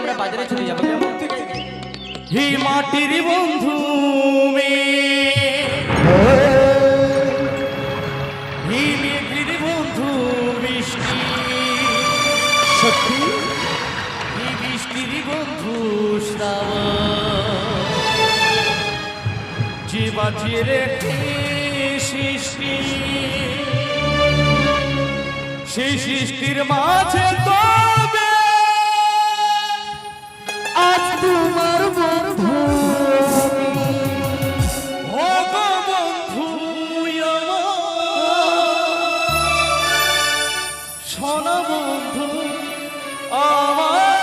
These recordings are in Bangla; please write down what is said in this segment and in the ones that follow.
আমরা বাজারে চলে যাবো। হি মাটির বন্ধু হি মেঘের বন্ধু বৃষ্টি, সত্যি হি বৃষ্টির বন্ধু শ্রাবণ, যে বাঁচিয়ে রেখে সৃষ্টি, সেই সৃষ্টির মাঝে তবে আজ তোমার বন্ধু ও গো বন্ধু সোনা বন্ধু আমার।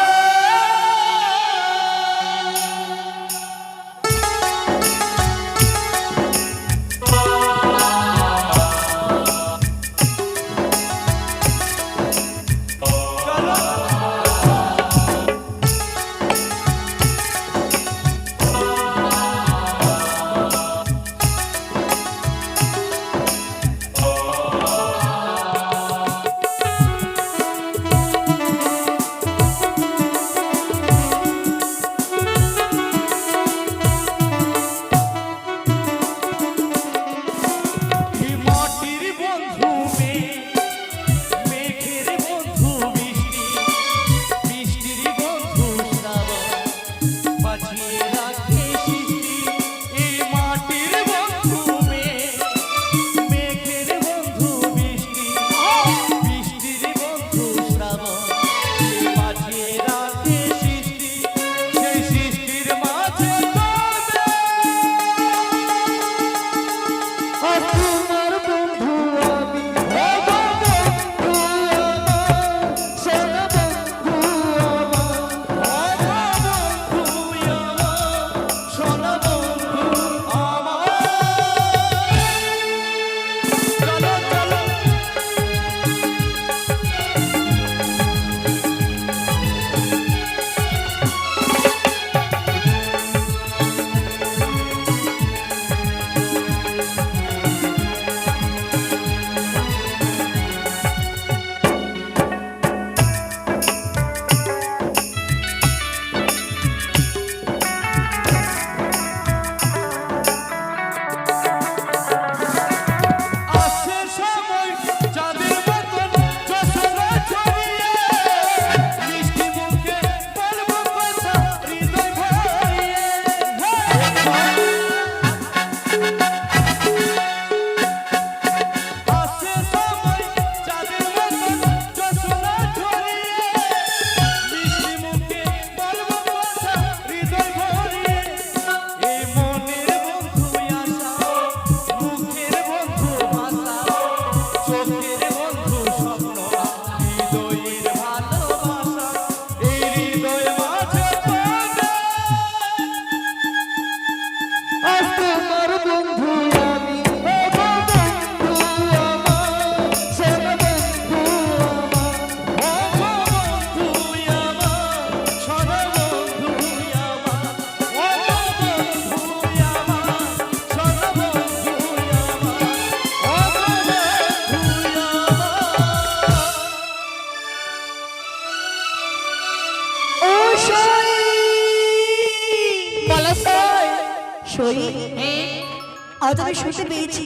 আজ আমি শুনতে পেয়েছি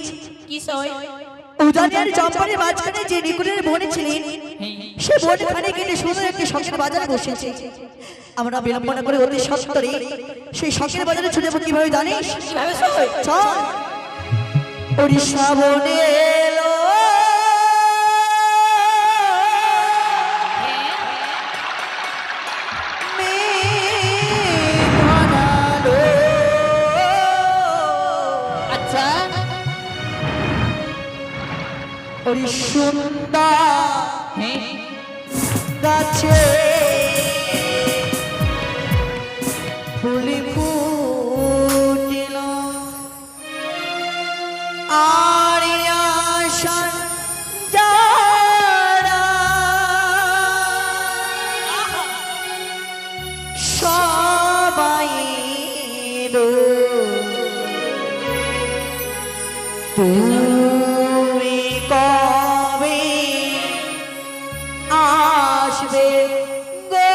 কি সই উজানের চম্পানের মাঝখানে যে নিকুলের বনে ছিলেন সে বনখানে গেলে সুন্দর একটি শখের বাজারে বসেছে। আমরা বিলম্বনা করে অতি সত্তরে সেই শখের বাজারে ছুটে যাবো। কিভাবে জানিস? কিভাবে সই চল ওড়িশা বনে এলো সুন্দর গাছে ফুলি ফুটিল আর আশার যারা সবাই তুমি কবে আসবে গো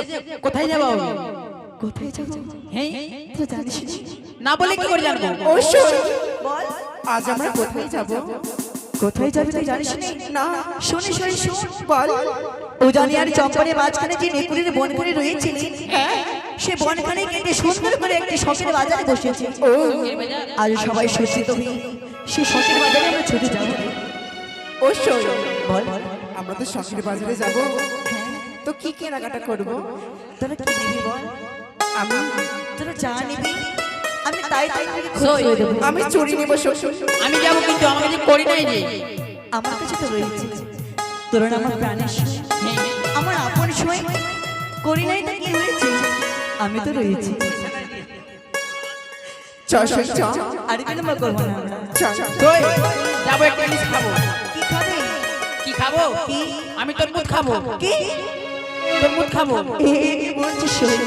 যে কোথায় যাবো কোথায় যাবো হ্যাঁ তুই জানিস না বলে কি করে জানবো অবশ্যই বল আজ আমরা কোথায় যাব? কোথায় যাবি তুই জানিস না, শুনি শুনি শুন বল। উজানি আর চম্পানের মাঝখানে যে নেকুরের বনখানে রয়েছিলেন সে বনখানে কেটে সুন্দর করে একটি শখের বাজারে বসেছে ও আর সবাই সজ্জিত হয়ে সে শখের বাজারে আমরা ছুটে যাবো অবশ্যই। বল আমরা তো শখের বাজারে যাব, তো কি কেনাকাটা করব? তোরা কি নিবি বল আমি তোরা যা নিবি আমি তাই তাই তোকে খোঁজ সই। করে দেবো আমি চুরি নেব শ্বশুর। আমি যাবো কিন্তু আমার কাছে করি নাই রে আমার কাছে তো রয়েছে তোর না আমার প্রাণের সই, আমার আপন সই করি নাই তো কি হয়েছে আমি তো রয়েছি চ শ্বশুর চ। আর বিলম্ব করবো না আমরা। চ সই যাবো একটা জিনিস খাবো কি খাবে কি খাবো কি আমি তোর মুখ খাবো কি তোর মুখ খাবো এ বলছিস সই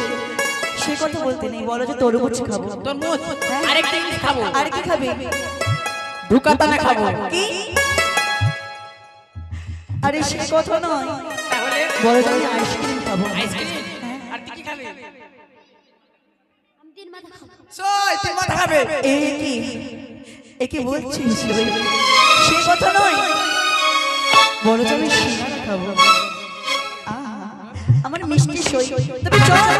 সে কথা বলতে নেই বলো যে তরমুজ খাবো তোর মুখ আরেকটা জিনিস খাবো আর কি খাবে ধুকাতানা খাবো কি আরে সে কথা নয় তাহলে বলো যে আমি আইসক্রিম খাবো আইসক্রিম আর তুই কি খাবে তিন মাথা খাবো সই তুই মাথা খাবে এ কি বলছিস সই? সে কথা নয় বলো যে আমি সিঙ্গারা খাবো আমার মিষ্টি সই তবে চল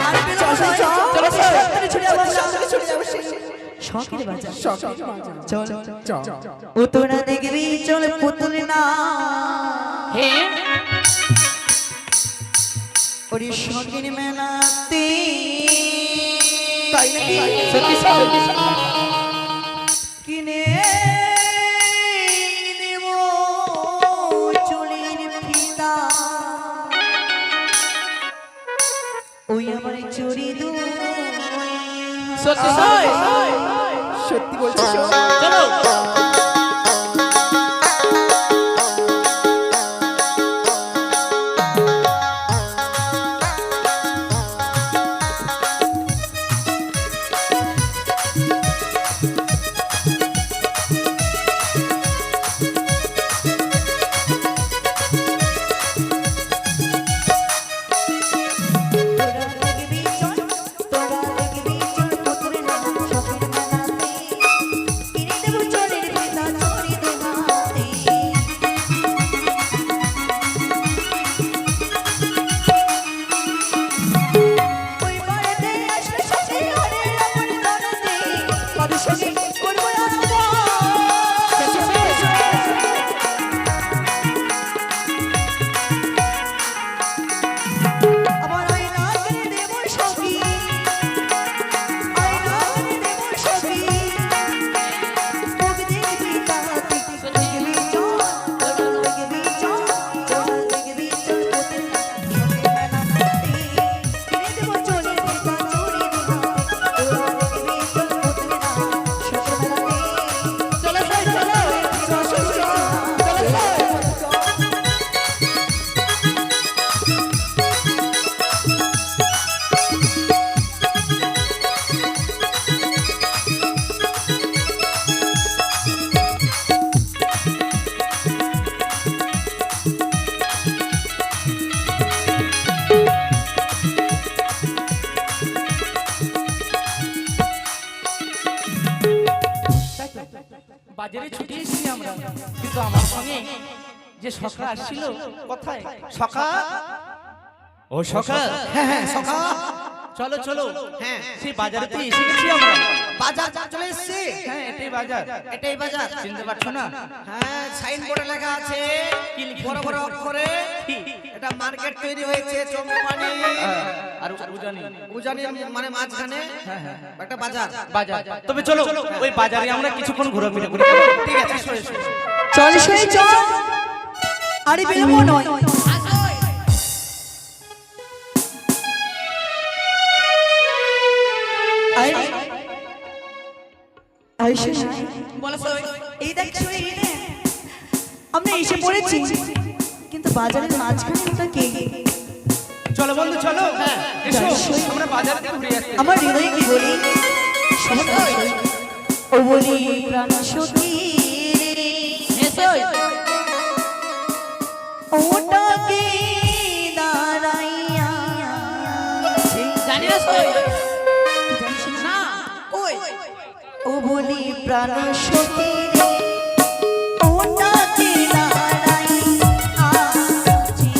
আর বেরোবো না। চলো, চলো। তাড়াতাড়ি ছুটে যাবো আমরা। চলে যাব সেই শখের বাজার শখের বাজার। চল চ ও তোরা দেখবি চল পুতুল না হ্যাঁ ওরে শখের মেলাতে তাই নাকি? সত্যি সত্যি কিনে দেব চুলের ফিতা ওই আমার চুরি দুই সত্যি সই সত্যি বলছিস? চলো তোরা দেখবি চল তোরা দেখবি চল পুতুল না শখের মেলাতে কিনে দেব চুলের ফিতা চুরি দুই ওই বাড়িতে আসলে সাথে আরে আমার দরদে কবে সঙ্গে করবো আমার আয়না কিনে দেব সখী আয়না কিনে দেব সখী মুখ দেখবি তাতে দেখবি চল দেখবি চল দেখবি চল পুতুল শখের মেলাতে কিনে দেব চুলের ফিতা চুরি দুই তোরা দেখবি চল পুতুল না শখের মেলাতে চলো চলো বাজারে ছুটি এসেছি আমরা কিন্তু আমার সঙ্গে যে সখা আসছিল কোথায় সখা ও সখা হ্যাঁ হ্যাঁ সখা। চলো চলো হ্যাঁ। সেই বাজারে তো এসে গেছি আমরা বাজার চলে এসেছি। হ্যাঁ এটাই বাজার এটাই বাজার। চিনতে পারছো না হ্যাঁ সাইনবোর্ডে লেখা আছে কি লিখা বড় বড় অক্ষরে কি? এটা মার্কেট তৈরি হয়েছে চম্পানি আর উজানি উজানি মানে মাঝখানে একটা বাজার। বাজার তবে চলো ওই বাজারে আমরা কিছুক্ষণ ঘোরাফেরা করি ঠিক আছে এসো এসো চল সই চল আরে বিলম্ব নয় আয় আয়সা বলো সই এই দেখ সই এই নে। আমরা এসে পড়েছি কিন্তু বাজারের মাঝখানে ওটা কে চলো বন্ধু চলো হ্যাঁ এসো সই। আমরা বাজারে ঘুরে আসছি আমার হৃদয়ে কি বলি ও বলি প্রাণ সখী এসো ওটাকে দাঁড়াইয়া জানি না সই না কই ও বলি প্রাণ সখী রে ওটাকে দাঁড়াই আজি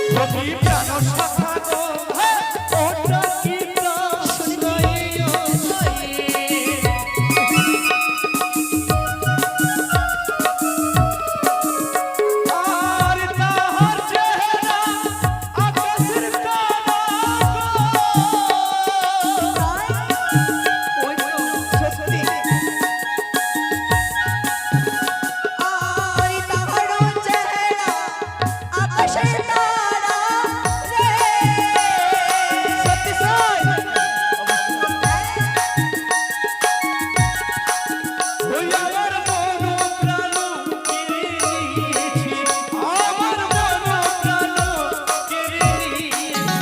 সখী প্রাণ সখা গো ওটা কি আর তাহার চেহারা আকাশের তারা ওই তো সত্যি আর তাহারো চেহারা আকাশের তারা রে সত্যি সই ওই আমার মন প্রাণ কেড়ে নিয়েছে আমার মন প্রাণ কেড়ে নিয়েছে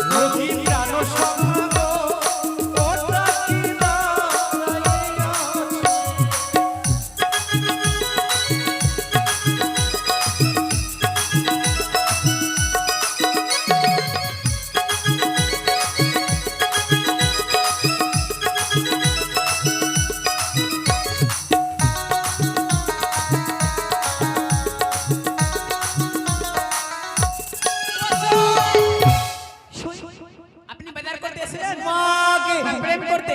সখী প্রাণ সখা গো ওটা কি দাঁড়াইয়া আপনি বাজার করতে এসেছেন মাকে প্রেম করতে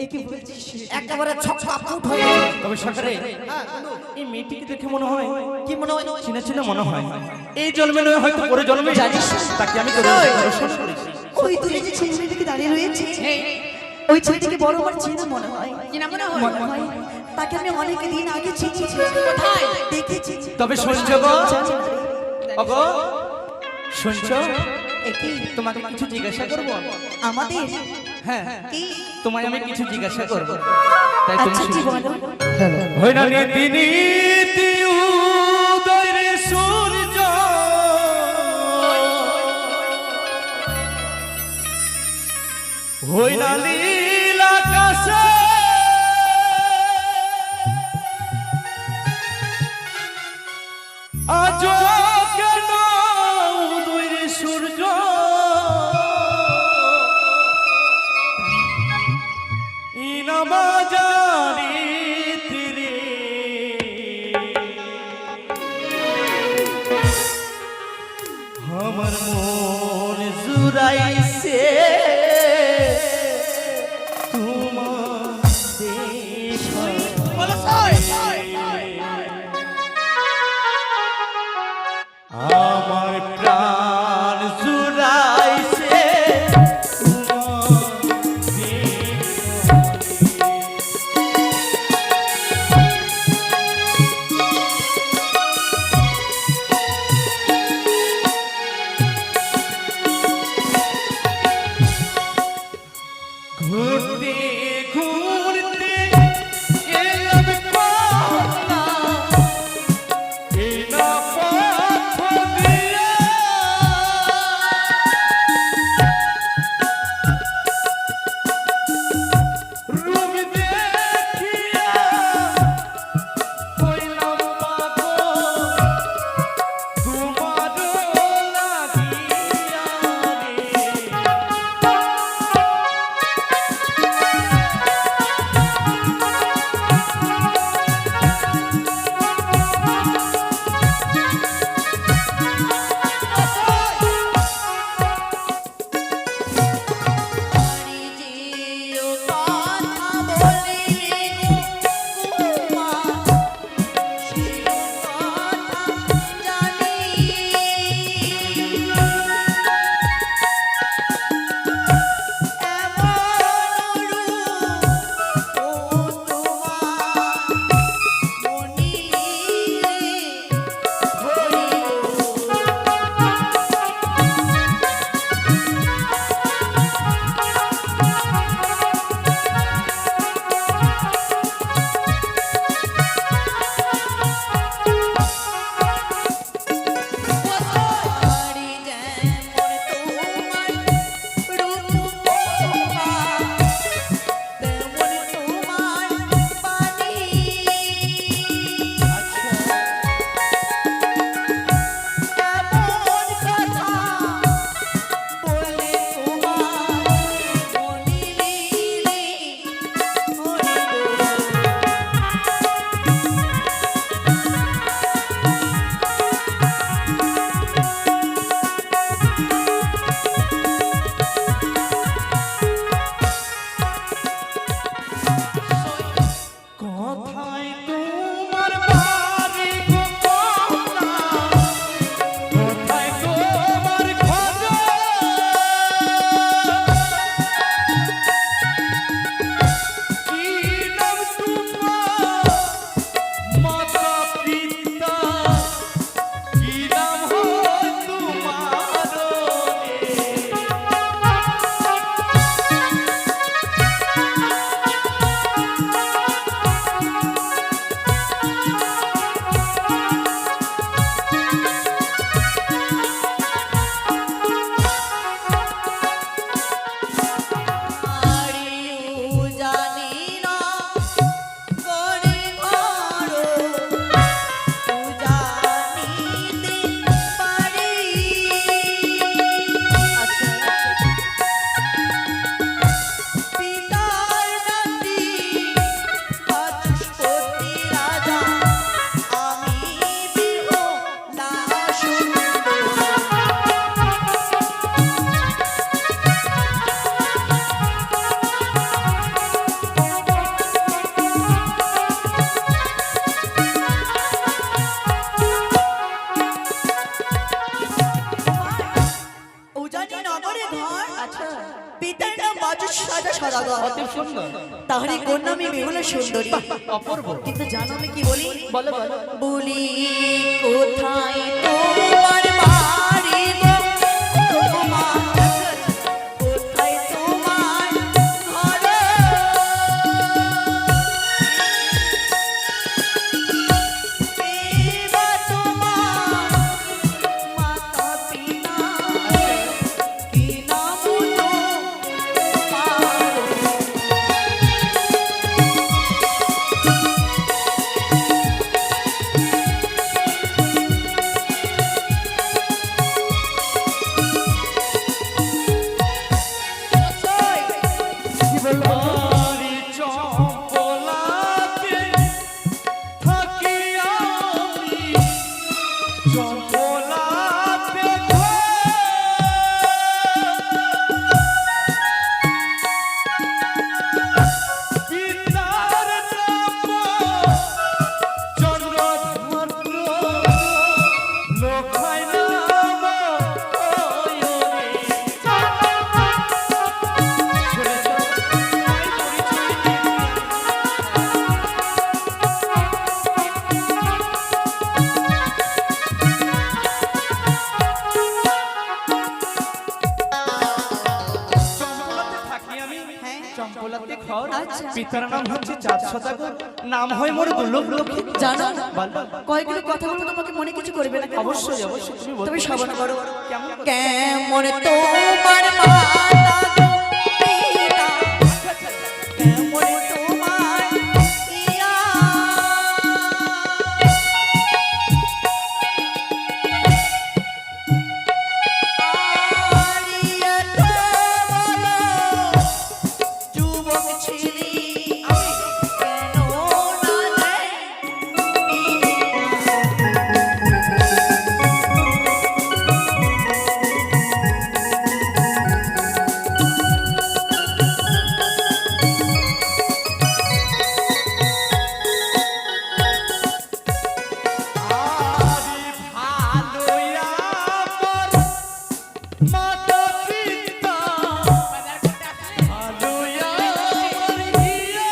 একে বলছিস একেবারে ছক্কা ফুট হয়ে গেছে। তবে সরকারে এই মেয়েটিকে দেখে মনে হয় কি মনে হয় চিনা চিনা মনে হয় এই জন্মে নয় হয়তো পরে জন্মে জানিস তাকে আমি তোর দর্শন করেছি ওই দূরে যে ছেলেটিকে দাঁড়িয়ে রয়েছে ওই ছেলেটিকে বড় বড় চেনা মনে হয় চিনা মনে হয় মনে হয় তাকে আমি অনেক দিন আগে চিনেছি কোথায় দেখেছি তবে শুনছো গো জানি না রে। ওগো শুনছো একে তোমাকে কিছু জিজ্ঞাসা করব আমাদের হ্যাঁ কি তোমায় আমি কিছু জিজ্ঞাসা করব তাই তুমি আচ্ছা কি শুনছো? বলো হয় না নীতি নীতি উদয়ের সূর্য হয় না নীল আকাশে আজ কেন উদয়ের সূর্য ইনামাজারি তীরে আমার মন জুড়াইছে তোমার আমার প্রাণ জুড়াইছে জানি নগরে ঘর আচ্ছা পিতার নাম বাজু সাজা সদাগর অতি সুন্দর তাহলে কন্যা আমি বেহুলা সুন্দরী অপূর্ব কিন্তু জানো আমি কি বলি বলো বলো বলি কোথায় তোমার বাড়ি গো তোমার কোথায় তোমার ঘর এবা তোমার মাতা পিতা কি নাম তোমার কি বললো আরে চম্পলাতে থাকি আমি চম্পলাতে পিতার নাম চন্দ্রধর লোকায় নাম চম্পলাতে থাকি আমি চম্পলাতে ঘর আচ্ছা। পিতার নাম হচ্ছে চাঁদ সদাগর নাম হয় মোর দুর্লভ লক্ষ্মী জানো বলো। কয়েকগুলো কথা বলবো তোমাকে মনে কিছু করবে না অবশ্যই অবশ্যই তুমি বলতে তুমি পারো। শ্রবণ করো কেমন করে? কেমন তোমার মাতা পিতা কেমন তোমার ইয়া আরিয়াতে বলো যুবক ছিলি কেন না আরে ভালোই আমার মাতা পিতা ভালোই আমার হিয়া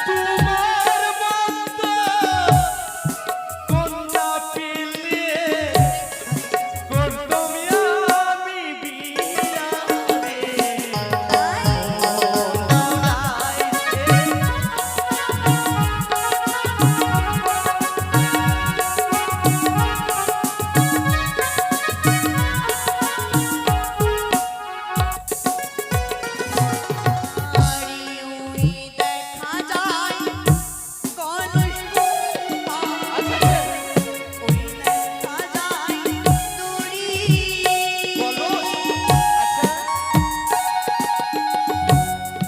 তোমার মতো কন্যা পেলে করতাম আমি বিয়া দেখা যায় কলস ওই দেখা যায় দড়ি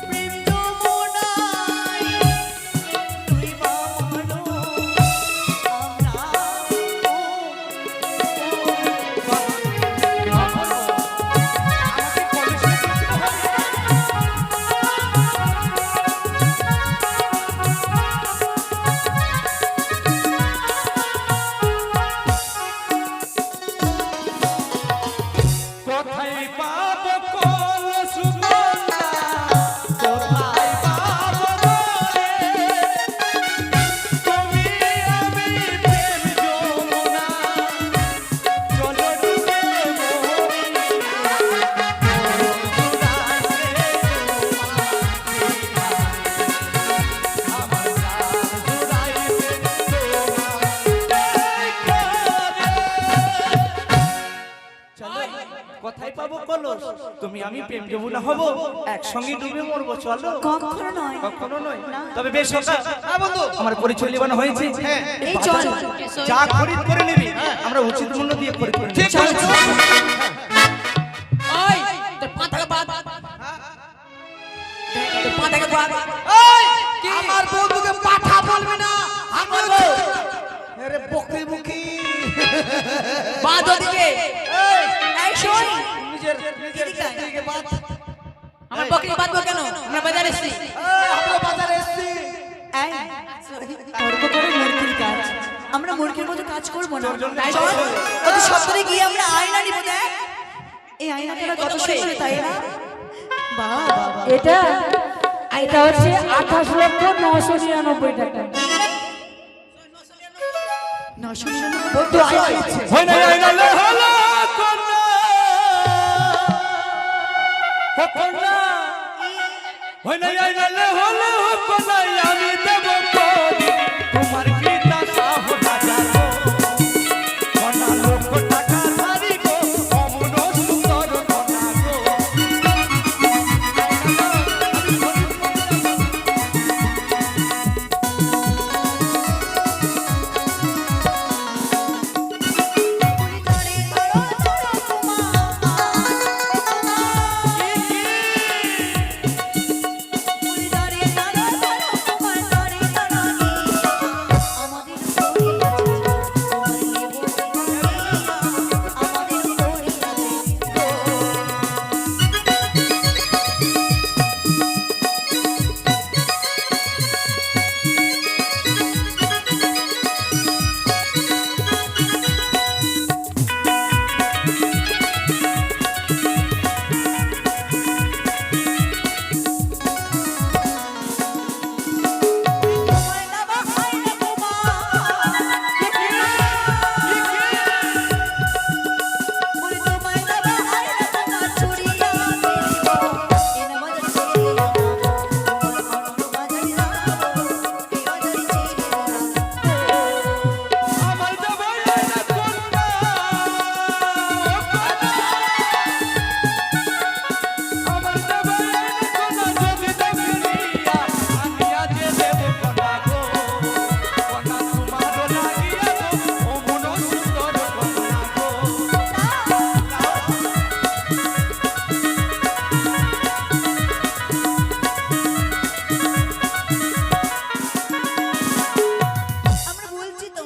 প্রেম যমুনায় তুই বামনো কোথায় পাবো কলস গঙ্গা কোথায় পাবো রে তুমি আমি প্রেম যমুনা চলো ডুবে মরি আমার চলো কোথায় পাবো কলস তুমি আমি প্রেম যমুনা হব একসঙ্গে ডুবে মরবো চলো কখনো নয় কখনো নয় তবে বেশ হোক বন্ধু আমার পরিচয় লেবানো হয়েছে হ্যাঁ এই চল যা খরিদ করে নিবি আমরা উচিত মূল্য দিয়ে খরিদ করে ঠিক চল ওই তোর পাঁঠা বাদ তোর পাঁঠাকে বাদ আমার বন্ধুকে পাঠা বলবি না আমার আরে বকরি মুখী বাদ ওদিকে এই শোন নিজের এদিকে আয়। দিকে বাদ আমার বকরি বাঁধবো কেন আমরা বাজারে এসেছি আমরা বাজারে এসেছি এই তর্ক করে মূর্তির কাজ আমরা মূর্খের মতো কাজ করবো না তোর জন্য চল অতি সত্তরে গিয়ে এই আয়নাটা কত সুন্দর তাই না? বাহ বাহ বাহ। এটা এটা হচ্ছে 28,999 টাকা। 999 বন্ধু আইনা দিচ্ছে হয় না হয় না লে হলো কন্যা ও কন্যা হয় না হয় না লে হলো কন্যা আমি দেব করি তোমার পিতা সাহ রাজা গো কন্যা লোক টাকা ধারি গো অমন সুন্দর কন্যা গো আমার দেব না কন্যা আমার দেব না কন্যা যদি দেখিয়া আমি আজ দেব কন্যা গো কন্যা তোমার লাগিয়া গো অমন সুন্দর কন্যা গো আমরা বলছি তো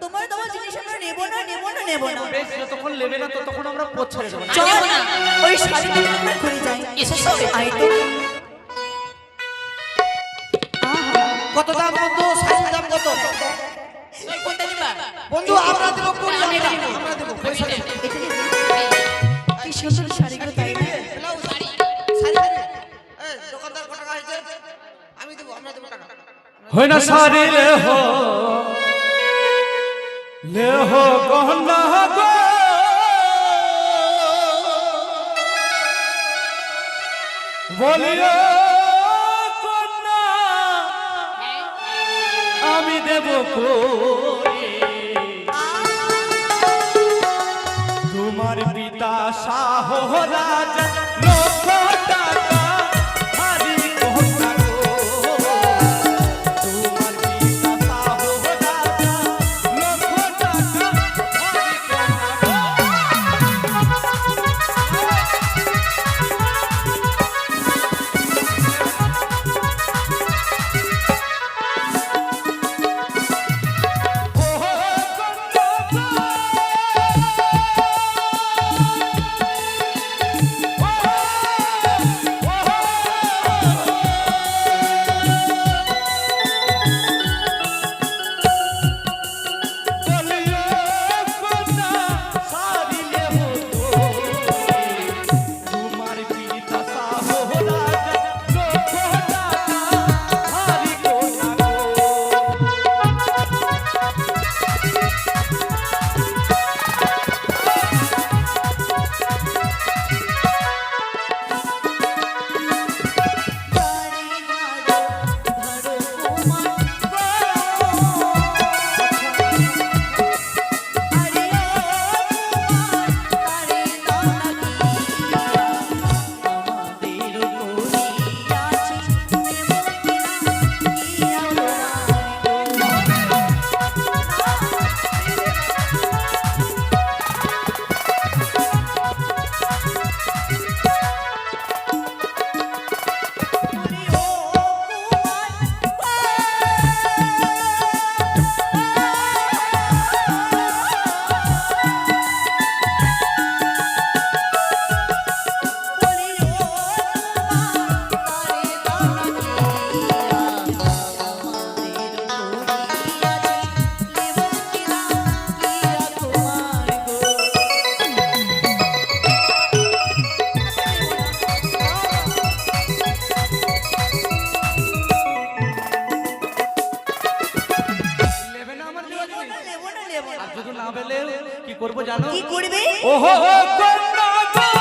তোমার তোমার জিনিস আমরা নেব না নেব না নেব না বেশ যতক্ষণ নেবে না ততক্ষণ আমরা পথ ছেড়ে দেবো না চল নেব না। ওই শাড়িটা আমরা ঘুরে যাই এসেছো? আয় তো কত দাম বন্ধু শাড়ির দাম কত ওই কোনটা নিবা? বন্ধু আমরা দেব কুড়ি আমি আমরা দেব। আমরা দেব আমি দেব। এটা কি কি সুন্দর শাড়িগুলো তাই না শাড়ি শাড়ি এই দোকানদার কত টাকা হইছে আমি দেব আমরা দেব টাকা হয় না সারি লে হো গহনা গো বলিও কন্যা আমি দেব করে তোমার পিতা শাহ রাজা লক্ষ টাকা হারি কন্যা গো তোমার পিতা শাহ রাজা লক্ষ টাকা হারি কন্যা গো ও করবো জানো? কি করবে? ওহো কন্যা গো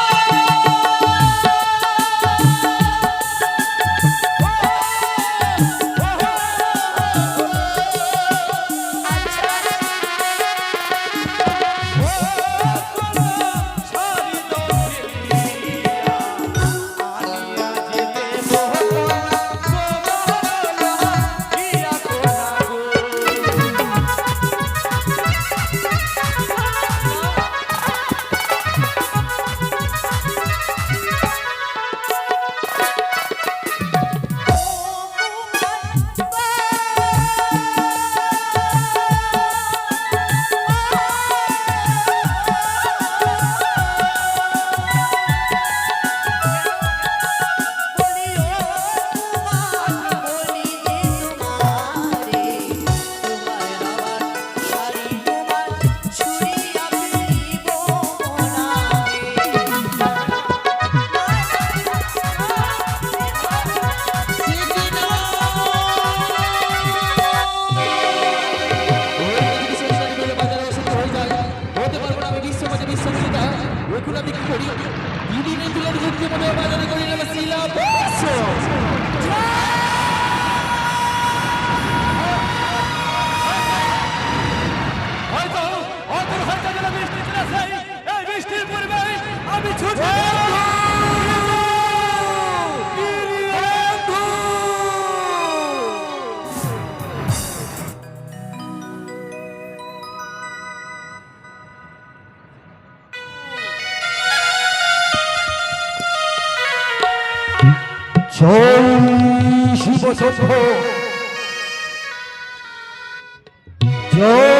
আমি ছুটে জয় শিব শম্ভু জয়